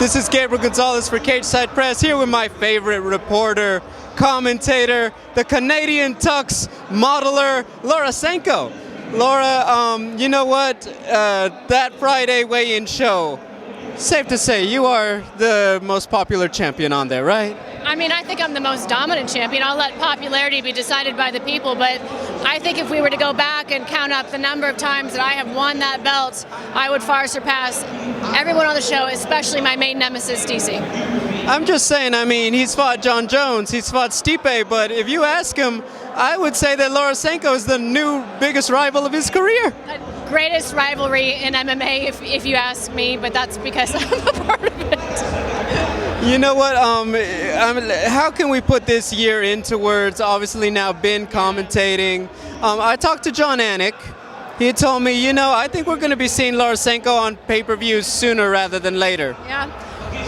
This is Gabriel Gonzalez for Cage Side Press, here with my favorite reporter, commentator, the Canadian Tux modeler, Laura Sanko. Laura, you know what? That Friday weigh-in show, safe to say you are the most popular champion on there, right? I mean, I think I'm the most dominant champion. I'll let popularity be decided by the people, but I think if we were to go back and count up the number of times that I have won that belt, I would far surpass everyone on the show, especially my main nemesis, DC. I'm just saying, I mean, he's fought John Jones, he's fought Stipe, but if you ask him, I would say that Laura Sanko is the new biggest rival of his career. Greatest rivalry in MMA, if you ask me, but that's because I'm a part of it. You know what, how can we put this year into words? Obviously now been commentating. I talked to John Anik. He told me, you know, I think we're going to be seeing Laura Sanko on pay-per-views sooner rather than later. Yeah,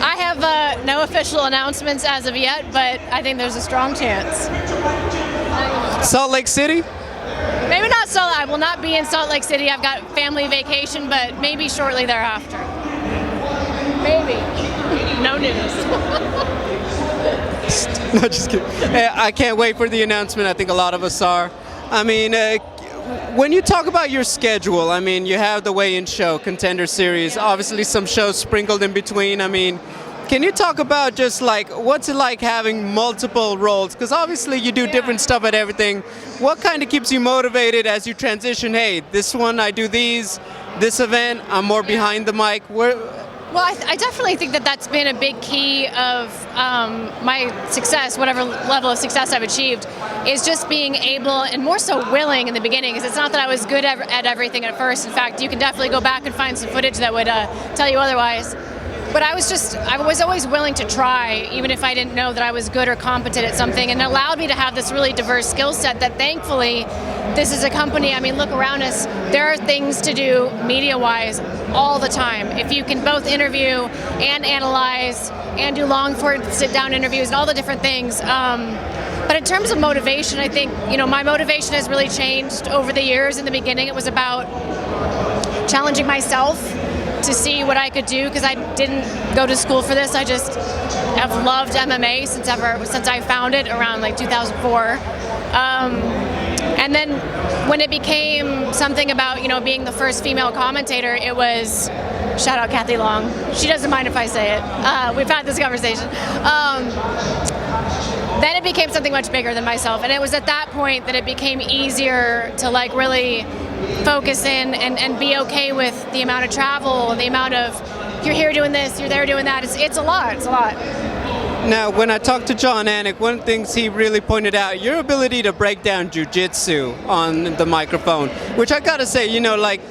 I have no official announcements as of yet, but I think there's a strong chance. Salt Lake City? Maybe not Salt. I will not be in Salt Lake City. I've got family vacation, but maybe shortly thereafter. Maybe. No news. No, just kidding. I can't wait for the announcement. I think a lot of us are. I mean, when you talk about your schedule, I mean, you have the weigh-in show, Contender Series, obviously some shows sprinkled in between. I mean, can you talk about just like, what's it like having multiple roles? Because obviously you do different stuff at everything. What kind of keeps you motivated as you transition? Hey, this one I do these, this event, I'm more behind the mic. Well, I definitely think that that's been a big key of my success, whatever level of success I've achieved, is just being able, and more so willing in the beginning, because it's not that I was good at everything at first. In fact, you can definitely go back and find some footage that would tell you otherwise. But I was always willing to try, even if I didn't know that I was good or competent at something, and it allowed me to have this really diverse skill set that thankfully, this is a company, I mean, look around us, there are things to do media-wise all the time. If you can both interview and analyze and do long-form sit-down interviews and all the different things. But in terms of motivation, I think, you know, my motivation has really changed over the years. In the beginning, it was about challenging myself to see what I could do, because I didn't go to school for this. I just have loved MMA since I found it around like 2004. And then when it became something about, you know, being the first female commentator, it was, shout out Kathy Long. She doesn't mind if I say it. We've had this conversation. Then it became something much bigger than myself. And it was at that point that it became easier to like really focus in and be okay with the amount of travel, the amount of, you're here doing this, you're there doing that. It's a lot, it's a lot. Now, when I talked to John Anik, one of the things he really pointed out, your ability to break down Jiu Jitsu on the microphone, which I gotta say, you know, like,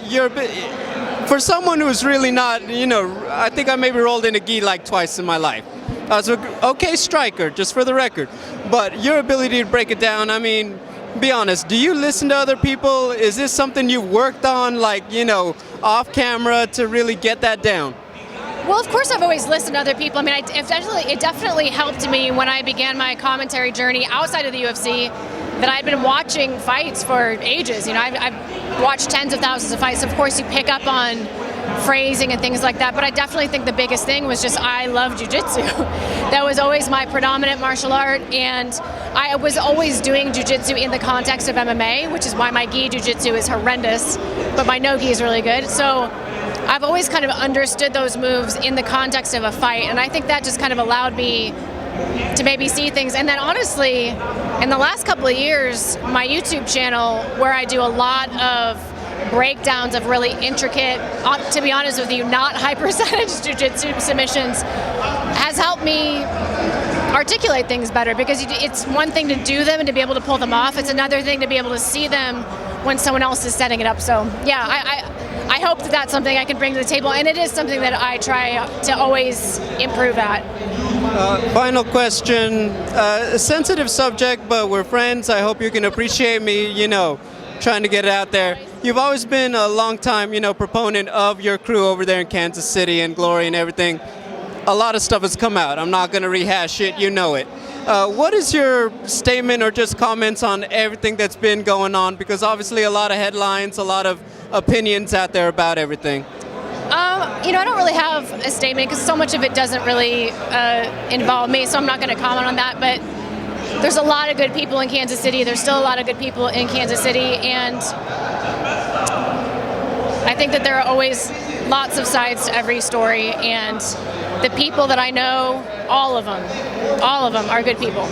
for someone who's really not, you know, I think I maybe rolled in a gi like twice in my life. I was an okay striker, just for the record, but your ability to break it down, I mean, be honest, do you listen to other people? Is this something you worked on, like, you know, off camera to really get that down? Well, of course I've always listened to other people. I mean, it definitely helped me when I began my commentary journey outside of the UFC, that I'd been watching fights for ages. You know, I've watched tens of thousands of fights. Of course, you pick up on phrasing and things like that, but I definitely think the biggest thing was just I love Jiu Jitsu. That was always my predominant martial art, and I was always doing Jiu Jitsu in the context of MMA, which is why my gi Jiu Jitsu is horrendous, but my no gi is really good. So I've always kind of understood those moves in the context of a fight, and I think that just kind of allowed me to maybe see things. And then honestly, in the last couple of years, my YouTube channel, where I do a lot of breakdowns of really intricate, to be honest with you, not high percentage jiu-jitsu submissions, has helped me articulate things better, because it's one thing to do them and to be able to pull them off. It's another thing to be able to see them when someone else is setting it up. So yeah, I hope that that's something I can bring to the table, and it is something that I try to always improve at. Final question, a sensitive subject, but we're friends. I hope you can appreciate me, you know, trying to get it out there. You've always been a long time, you know, proponent of your crew over there in Kansas City and Glory and everything. A lot of stuff has come out. I'm not going to rehash it. You know it. What is your statement or just comments on everything that's been going on? Because obviously a lot of headlines, a lot of opinions out there about everything. I don't really have a statement because so much of it doesn't really involve me, so I'm not going to comment on that. But there's a lot of good people in Kansas City. There's still a lot of good people in Kansas City, and I think that there are always lots of sides to every story, and the people that I know, all of them are good people.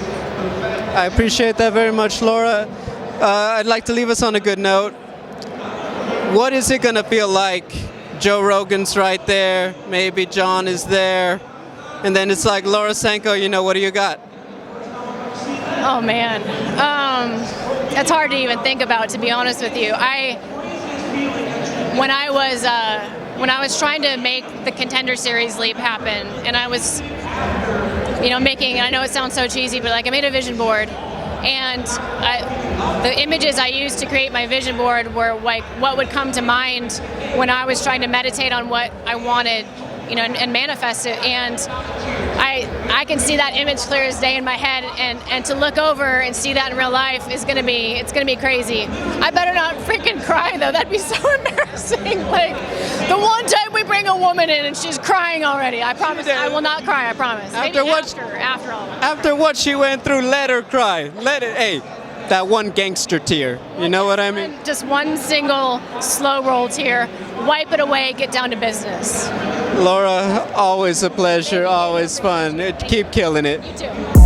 I appreciate that very much, Laura. I'd like to leave us on a good note. What is it going to feel like? Joe Rogan's right there, maybe John is there, and then it's like, Laura Sanko, what do you got? Oh man, that's hard to even think about, to be honest with you. When I was trying to make the Contender Series leap happen, and I was, making, I know it sounds so cheesy, but like I made a vision board, and the images I used to create my vision board were like what would come to mind when I was trying to meditate on what I wanted, and manifest it. And I can see that image clear as day in my head, and to look over and see that in real life it's gonna be crazy. I better not freaking cry though. That'd be so embarrassing. Like the one time we bring a woman in and she's crying already. I promise I will not cry. I promise. Maybe after all. After what she went through, let her cry. Hey, that one gangster tear. You know what I mean? Just one single slow roll tear. Wipe it away. Get down to business. Laura, always a pleasure. Always fun. Keep killing it. You too.